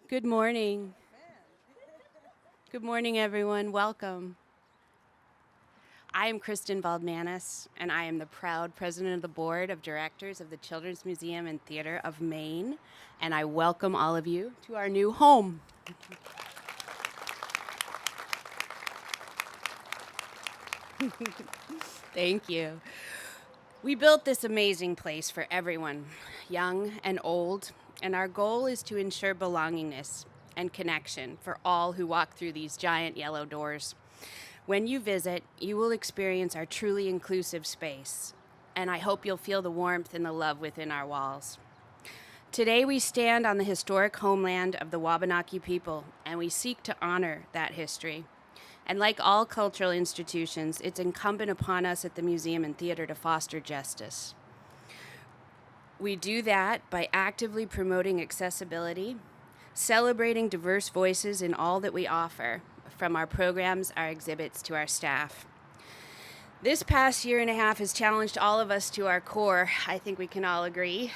Good morning. Good morning, everyone. Welcome. I am Kristin Valdmanis, and I am the proud president of the board of directors of the Children's Museum and Theater of Maine, and I welcome all of you to our new home. Thank you. We built this amazing place for everyone, young and old, and our goal is to ensure belongingness and connection for all who walk through these giant yellow doors. When you visit, you will experience our truly inclusive space, and I hope you'll feel the warmth and the love within our walls. Today, we stand on the historic homeland of the Wabanaki people, and we seek to honor that history. And like all cultural institutions, it's incumbent upon us at the museum and theater to foster justice. We do that by actively promoting accessibility, celebrating diverse voices in all that we offer, from our programs, our exhibits, to our staff. This past year and a half has challenged all of us to our core, I think we can all agree.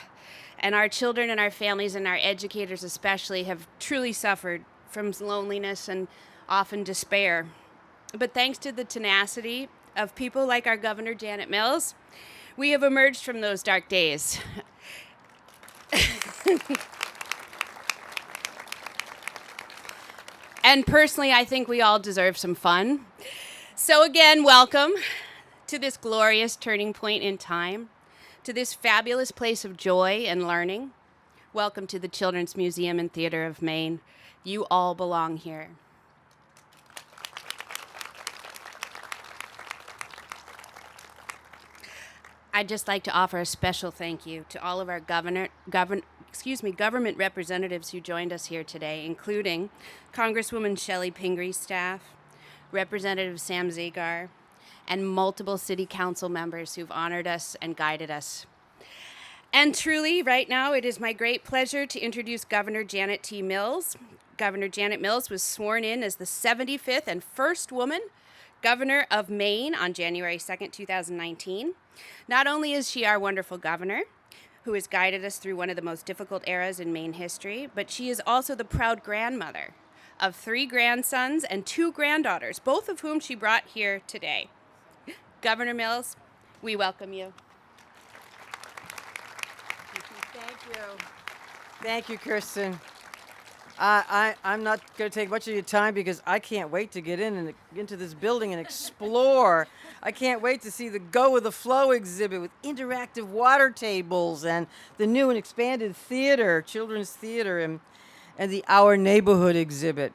And our children and our families and our educators especially have truly suffered from loneliness and often despair. But thanks to the tenacity of people like our Governor Janet Mills, we have emerged from those dark days. And personally, I think we all deserve some fun. So again, welcome to this glorious turning point in time, to this fabulous place of joy and learning. Welcome to the Children's Museum and Theater of Maine. You all belong here. I'd just like to offer a special thank you to all of our government representatives who joined us here today, including Congresswoman Shelley Pingree's staff, Representative Sam Zagar, and multiple city council members who've honored us and guided us. And truly, right now, it is my great pleasure to introduce Governor Janet T. Mills. Governor Janet Mills was sworn in as the 75th and first woman governor of Maine on January 2nd, 2019. Not only is she our wonderful governor, who has guided us through one of the most difficult eras in Maine history, but she is also the proud grandmother of 3 grandsons and 2 granddaughters, both of whom she brought here today. Governor Mills, we welcome you. Thank you. Thank you, Kristin. I'm not going to take much of your time because I can't wait to get into this building and explore. I can't wait to see the Go with the Flow exhibit with interactive water tables and the new and expanded theater, children's theater, and the Our Neighborhood exhibit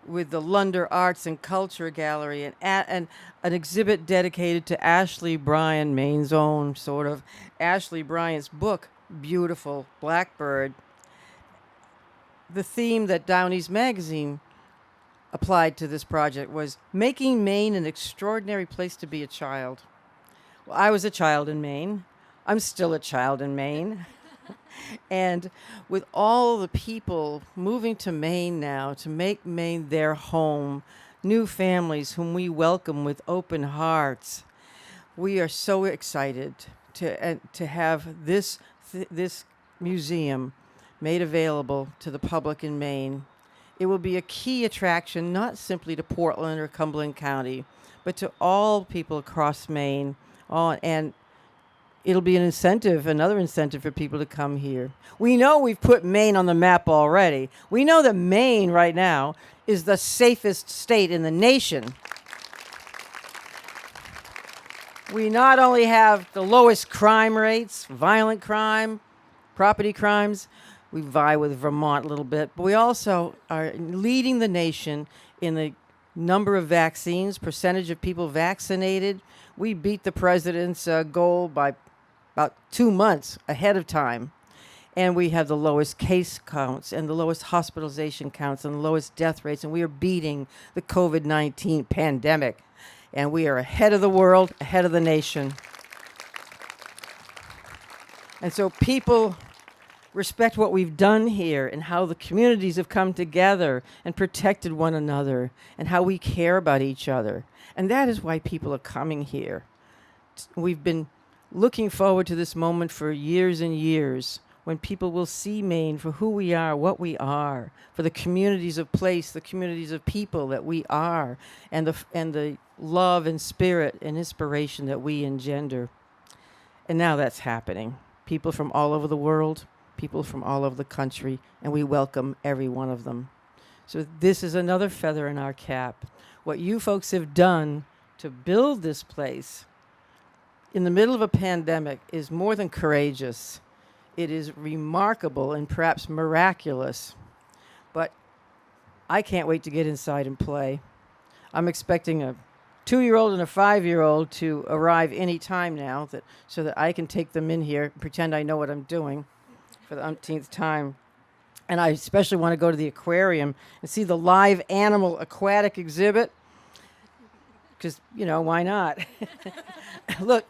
with the Lunder Arts and Culture Gallery and an exhibit dedicated to Ashley Bryan, Maine's own sort of. Ashley Bryant's book, Beautiful Blackbird. The theme that Downey's magazine applied to this project was making Maine an extraordinary place to be a child. Well, I was a child in Maine. I'm still a child in Maine. And with all the people moving to Maine now to make Maine their home, new families whom we welcome with open hearts, we are so excited to have this museum made available to the public in Maine. It will be a key attraction not simply to Portland or Cumberland County, but to all people across Maine. And it'll be another incentive for people to come here. We know we've put Maine on the map already. We know that Maine right now is the safest state in the nation. We not only have the lowest crime rates, violent crime, property crimes, we vie with Vermont a little bit, but we also are leading the nation in the number of vaccines, percentage of people vaccinated. We beat the president's goal by about 2 months ahead of time. And we have the lowest case counts and the lowest hospitalization counts and the lowest death rates. And we are beating the COVID-19 pandemic. And we are ahead of the world, ahead of the nation. And so people respect what we've done here and how the communities have come together and protected one another and how we care about each other. And that is why people are coming here. We've been looking forward to this moment for years and years. when people will see Maine for who we are, what we are, for the communities of place, the communities of people that we are, and the love and spirit and inspiration that we engender. And now that's happening. People from all over the world, people from all over the country, and we welcome every one of them. So this is another feather in our cap. What you folks have done to build this place in the middle of a pandemic is more than courageous. It is remarkable and perhaps miraculous. But I can't wait to get inside and play. I'm expecting a 2-year-old and a 5-year-old to arrive any time now, so that I can take them in here and pretend I know what I'm doing for the umpteenth time. And I especially want to go to the aquarium and see the live animal aquatic exhibit, because, why not? Look,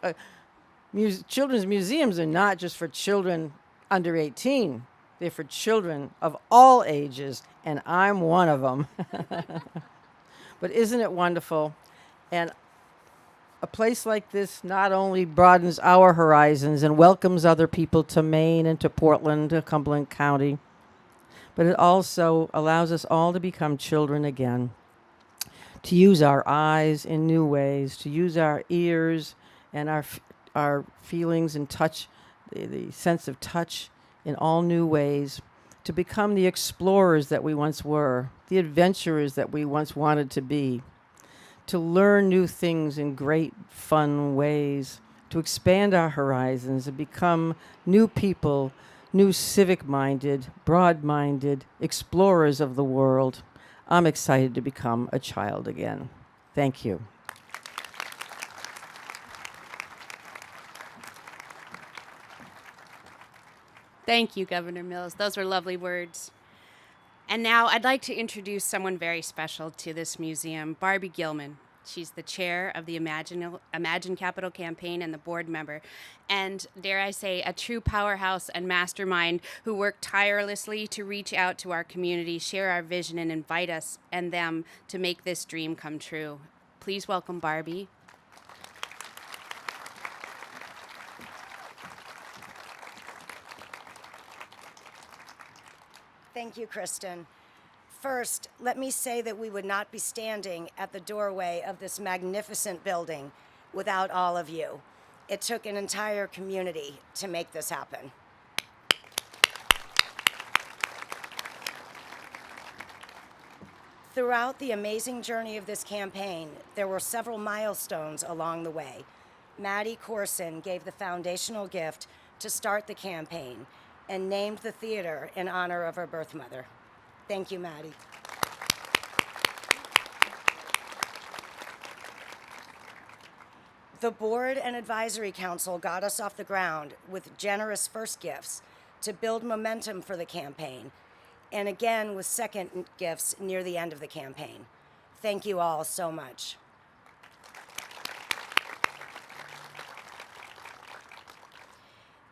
children's museums are not just for children under 18. They're for children of all ages, and I'm one of them. But isn't it wonderful? And a place like this not only broadens our horizons and welcomes other people to Maine and to Portland, to Cumberland County, but it also allows us all to become children again, to use our eyes in new ways, to use our ears and our feelings and touch, the sense of touch in all new ways, to become the explorers that we once were, the adventurers that we once wanted to be, to learn new things in great, fun ways, to expand our horizons and become new people, new civic-minded, broad-minded explorers of the world. I'm excited to become a child again. Thank you. Thank you, Governor Mills. Those were lovely words. And now I'd like to introduce someone very special to this museum, Barbie Gilman. She's the chair of the Imagine Capital campaign and the board member. And dare I say, a true powerhouse and mastermind who worked tirelessly to reach out to our community, share our vision, and invite us and them to make this dream come true. Please welcome Barbie. Thank you, Kristin. First, let me say that we would not be standing at the doorway of this magnificent building without all of you. It took an entire community to make this happen. Throughout the amazing journey of this campaign, there were several milestones along the way. Maddie Corson gave the foundational gift to start the campaign and named the theater in honor of her birth mother. Thank you, Maddie. The board and advisory council got us off the ground with generous first gifts to build momentum for the campaign, and again with second gifts near the end of the campaign. Thank you all so much.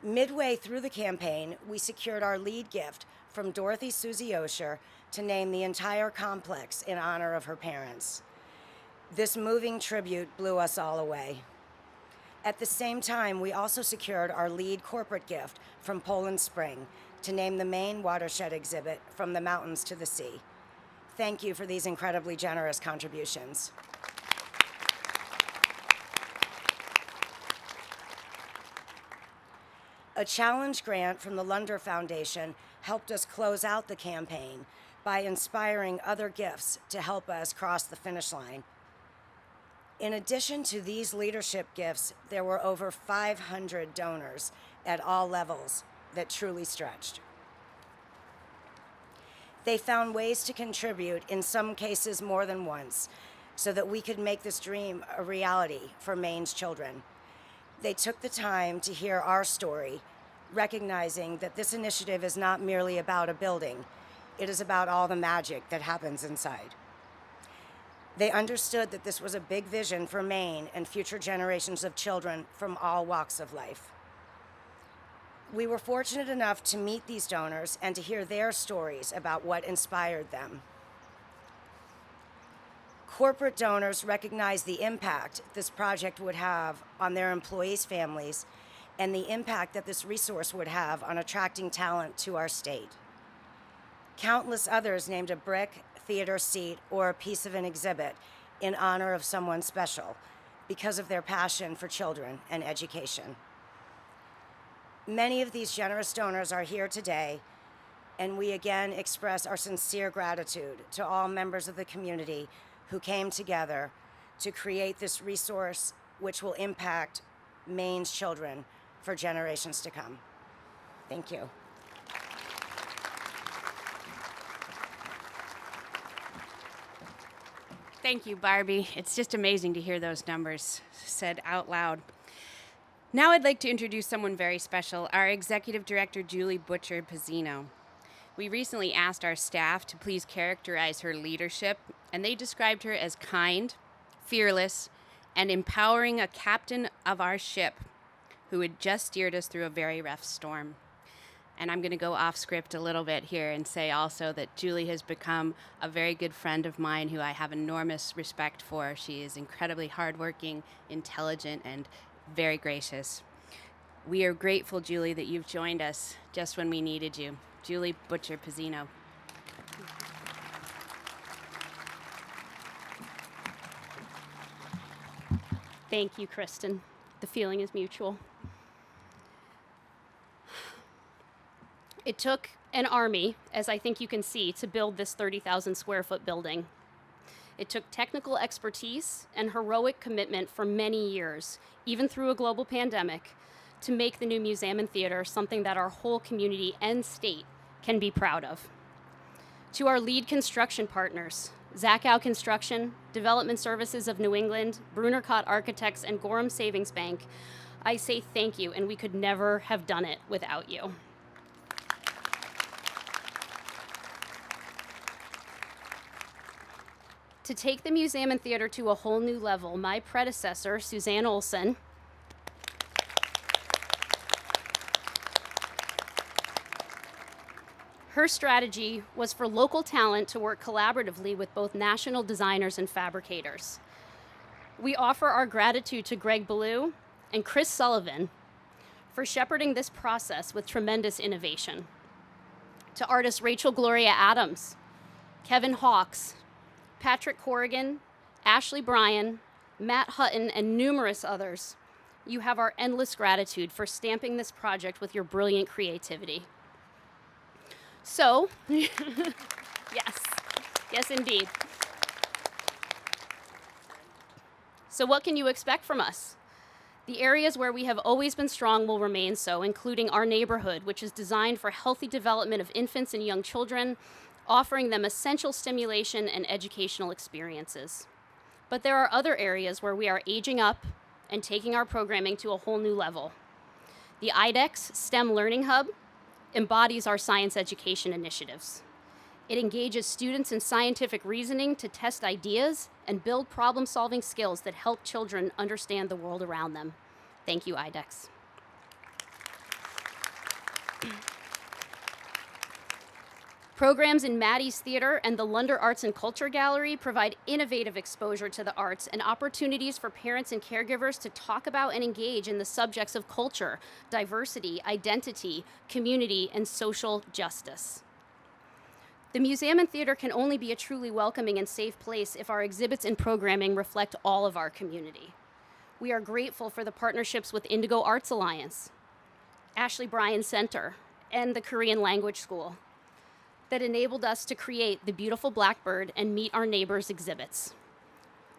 Midway through the campaign, we secured our lead gift from Dorothy Susie Osher to name the entire complex in honor of her parents. This moving tribute blew us all away. At the same time, we also secured our lead corporate gift from Poland Spring to name the Maine watershed exhibit From the Mountains to the Sea. Thank you for these incredibly generous contributions. A challenge grant from the Lunder Foundation helped us close out the campaign by inspiring other gifts to help us cross the finish line. In addition to these leadership gifts, there were over 500 donors at all levels that truly stretched. They found ways to contribute, in some cases more than once, so that we could make this dream a reality for Maine's children. They took the time to hear our story, recognizing that this initiative is not merely about a building. It is about all the magic that happens inside. They understood that this was a big vision for Maine and future generations of children from all walks of life. We were fortunate enough to meet these donors and to hear their stories about what inspired them. Corporate donors recognized the impact this project would have on their employees' families and the impact that this resource would have on attracting talent to our state. Countless others named a brick, theater seat, or a piece of an exhibit in honor of someone special because of their passion for children and education. Many of these generous donors are here today, and we again express our sincere gratitude to all members of the community who came together to create this resource which will impact Maine's children for generations to come. Thank you. Thank you, Barbie. It's just amazing to hear those numbers said out loud. Now I'd like to introduce someone very special, our Executive Director, Julie Butcher Pezzino. We recently asked our staff to please characterize her leadership, and they described her as kind, fearless, and empowering a captain of our ship who had just steered us through a very rough storm. And I'm going to go off script a little bit here and say also that Julie has become a very good friend of mine who I have enormous respect for. She is incredibly hardworking, intelligent, and very gracious. We are grateful, Julie, that you've joined us just when we needed you. Julie Butcher Pezzino. Thank you, Kristin. The feeling is mutual. It took an army, as I think you can see, to build this 30,000 square foot building. It took technical expertise and heroic commitment for many years, even through a global pandemic, to make the new museum and theater something that our whole community and state can be proud of. To our lead construction partners, Zachow Construction, Development Services of New England, Brunercott Architects, and Gorham Savings Bank, I say thank you, and we could never have done it without you. To take the museum and theater to a whole new level, my predecessor, Suzanne Olson, her strategy was for local talent to work collaboratively with both national designers and fabricators. We offer our gratitude to Greg Ballou and Chris Sullivan for shepherding this process with tremendous innovation. To artists Rachel Gloria Adams, Kevin Hawkes, Patrick Corrigan, Ashley Bryan, Matt Hutton, and numerous others, you have our endless gratitude for stamping this project with your brilliant creativity. So, yes indeed. So what can you expect from us? The areas where we have always been strong will remain so, including our neighborhood, which is designed for healthy development of infants and young children, offering them essential stimulation and educational experiences. But there are other areas where we are aging up and taking our programming to a whole new level. The IDEX STEM Learning Hub embodies our science education initiatives. It engages students in scientific reasoning to test ideas and build problem-solving skills that help children understand the world around them. Thank you, IDEX. Programs in Maddie's Theater and the Lunder Arts and Culture Gallery provide innovative exposure to the arts and opportunities for parents and caregivers to talk about and engage in the subjects of culture, diversity, identity, community, and social justice. The museum and theater can only be a truly welcoming and safe place if our exhibits and programming reflect all of our community. We are grateful for the partnerships with Indigo Arts Alliance, Ashley Bryan Center, and the Korean Language School that enabled us to create the beautiful Blackbird and Meet Our Neighbors exhibits.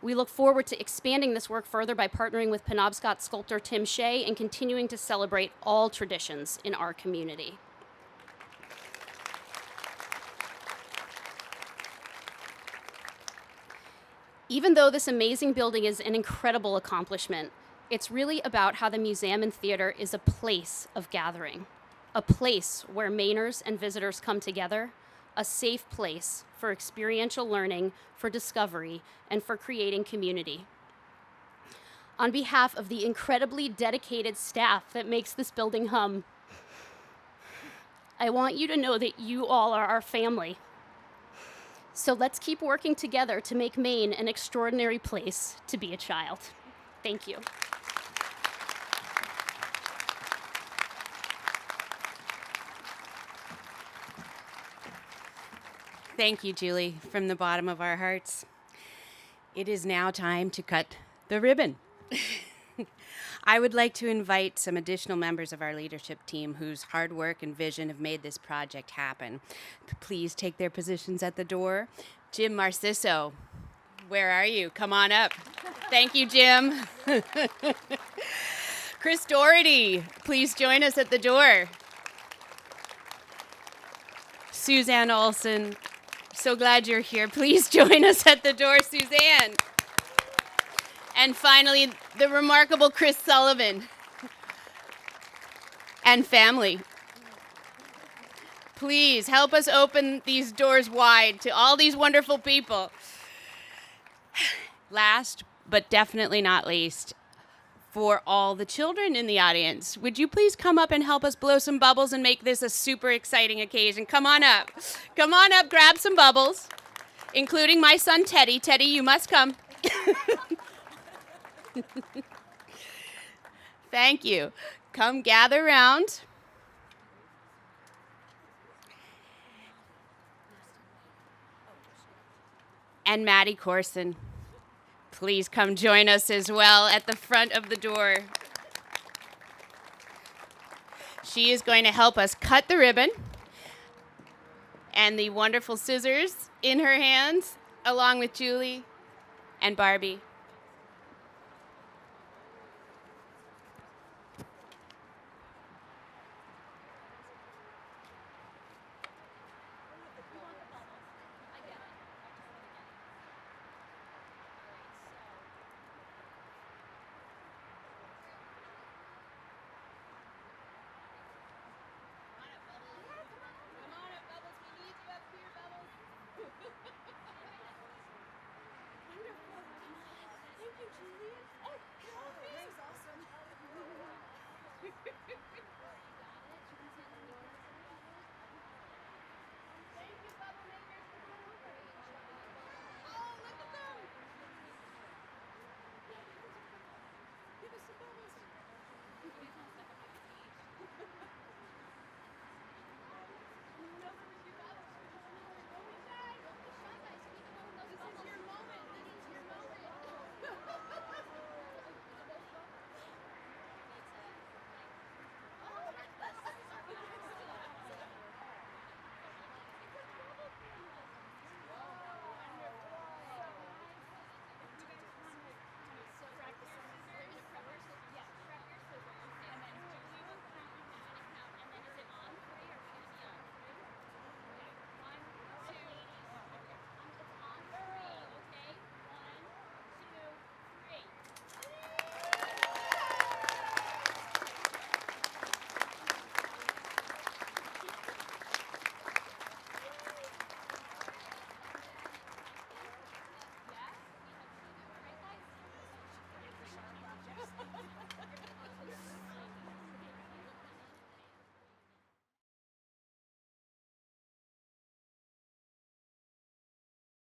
We look forward to expanding this work further by partnering with Penobscot sculptor Tim Shea and continuing to celebrate all traditions in our community. Even though this amazing building is an incredible accomplishment, it's really about how the museum and theater is a place of gathering, a place where Mainers and visitors come together, a safe place for experiential learning, for discovery, and for creating community. On behalf of the incredibly dedicated staff that makes this building hum, I want you to know that you all are our family. So let's keep working together to make Maine an extraordinary place to be a child. Thank you. Thank you, Julie, from the bottom of our hearts. It is now time to cut the ribbon. I would like to invite some additional members of our leadership team whose hard work and vision have made this project happen. Please take their positions at the door. Jim Marciso, where are you? Come on up. Thank you, Jim. Chris Doherty, please join us at the door. Suzanne Olson, so glad you're here. Please join us at the door, Suzanne. And finally, the remarkable Chris Sullivan and family. Please help us open these doors wide to all these wonderful people. Last, but definitely not least, for all the children in the audience, would you please come up and help us blow some bubbles and make this a super exciting occasion? Come on up. Come on up, grab some bubbles, including my son, Teddy. Teddy, you must come. Thank you. Come gather around. And Maddie Corson, please come join us as well at the front of the door. She is going to help us cut the ribbon, and the wonderful scissors in her hands, along with Julie and Barbie.